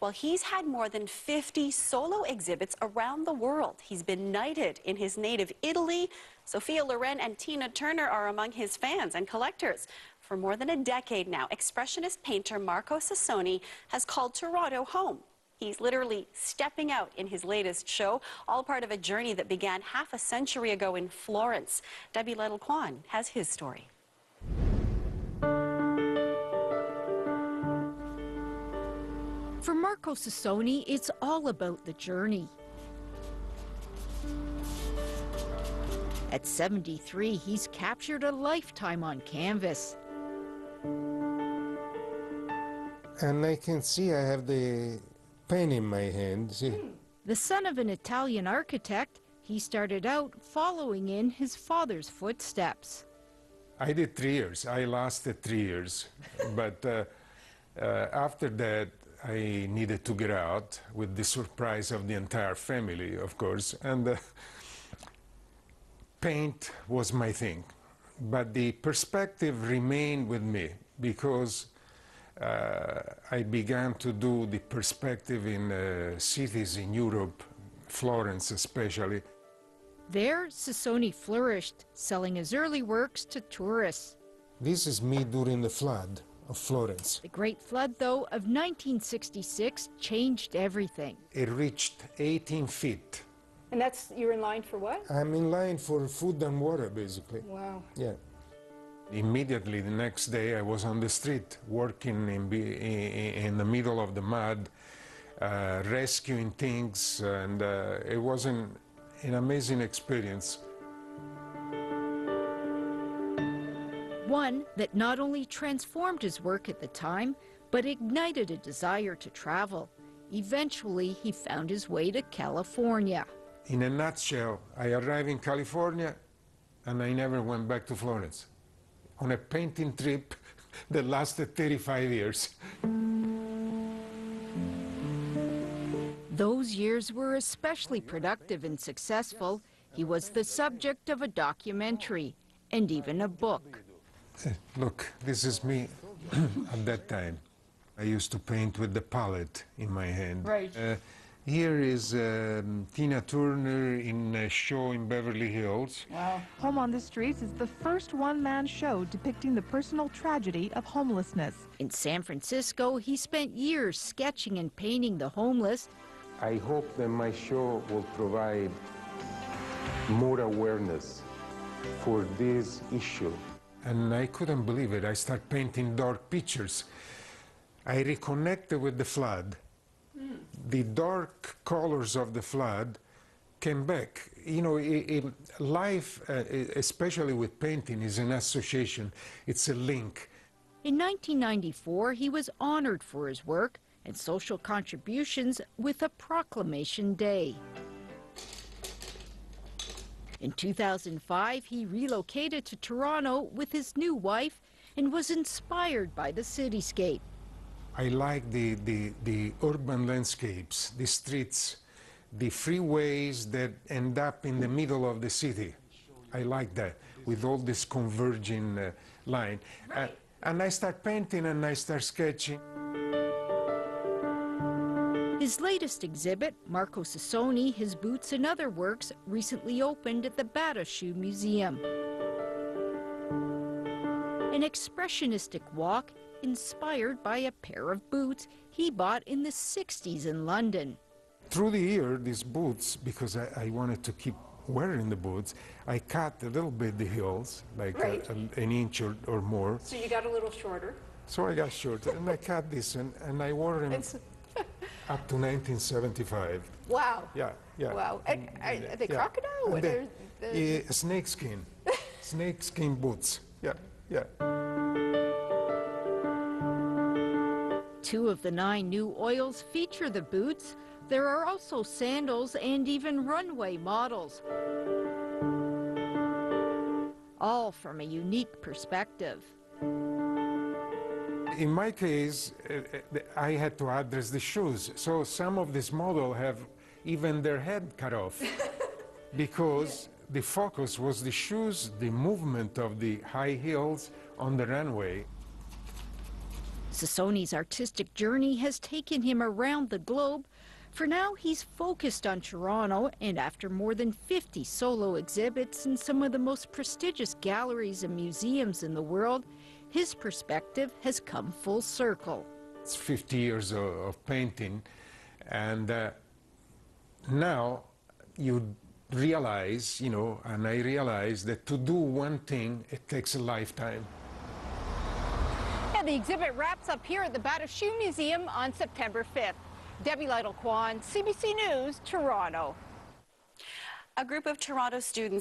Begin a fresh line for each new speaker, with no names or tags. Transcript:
Well, he's had more than 50 solo exhibits around the world. He's been knighted in his native Italy. Sophia Loren and Tina Turner are among his fans and collectors. For more than a decade now, expressionist painter Marco Sassone has called Toronto home. He's literally stepping out in his latest show, all part of a journey that began half a century ago in Florence. Debbie Lettle-Kwan has his story.
For Marco Sassone, it's all about the journey. At 73, he's captured a lifetime on canvas.
And I can see I have the pen in my hand. See?
The son of an Italian architect, he started out following in his father's footsteps.
I did 3 years. I lasted 3 years. But after that, I needed to get out with the surprise of the entire family, of course. And paint was my thing. But the perspective remained with me because I began to do the perspective in cities in Europe, Florence especially.
There, Sassone flourished, selling his early works to tourists.
This is me during the flood of Florence.
The Great Flood, though, of 1966 changed everything.
It reached 18 feet.
And you're in line for what?
I'm in line for food and water, basically.
Wow.
Yeah. Immediately the next day, I was on the street working in the middle of the mud, rescuing things, and it was an amazing experience.
One that not only transformed his work at the time, but ignited a desire to travel. Eventually, he found his way to California.
In a nutshell, I arrived in California, and I never went back to Florence. On a painting trip that lasted 35 years.
Those years were especially productive and successful. He was the subject of a documentary and even a book.
Look, this is me at that time. I used to paint with the palette in my hand.
Right.
Here is Tina Turner in a show in Beverly Hills.
Wow.
Home on the Streets is the first one-man show depicting the personal tragedy of homelessness.
In San Francisco, he spent years sketching and painting the homeless.
I hope that my show will provide more awareness for this issue. And I couldn't believe it. I started painting dark pictures. I reconnected with the flood. The dark colors of the flood came back. You know, life, especially with painting, is an association. It's a link.
In 1994, he was honored for his work and social contributions with a proclamation day. In 2005, he relocated to Toronto with his new wife and was inspired by the cityscape.
I like the urban landscapes, the streets, the freeways that end up in the middle of the city. I like that, with all this converging line.
Right.
And I start painting and I start sketching.
His latest exhibit, Marco Sassone, His Boots and Other Works, recently opened at the Bata Shoe Museum. An expressionistic walk inspired by a pair of boots he bought in the 60s in London.
Through the year, these boots, because I wanted to keep wearing the boots, I cut a little bit the heels, like
Right.
an inch or more.
So you got a little shorter.
So I got short, and I cut this, and I wore them up to 1975.
Wow.
Yeah, yeah.
Wow. Are they
Yeah.
crocodile?
And
What
the-
are
snakeskin. Snakeskin boots. Yeah, yeah.
Two of the 9 new oils feature the boots. There are also sandals and even runway models, all from a unique perspective.
In my case, I had to address the shoes. So some of this model have even their head cut off because the focus was the shoes, the movement of the high heels on the runway.
Sassone's artistic journey has taken him around the globe. For now, he's focused on Toronto, and after more than 50 solo exhibits in some of the most prestigious galleries and museums in the world, his perspective has come full circle.
It's 50 years of painting, and now you realize, and I realize that to do one thing, it takes a lifetime.
And the exhibit wraps up here at the Bata Shoe Museum on September 5th. Debbie Lytle-Kwan, CBC News, Toronto.
A group of Toronto students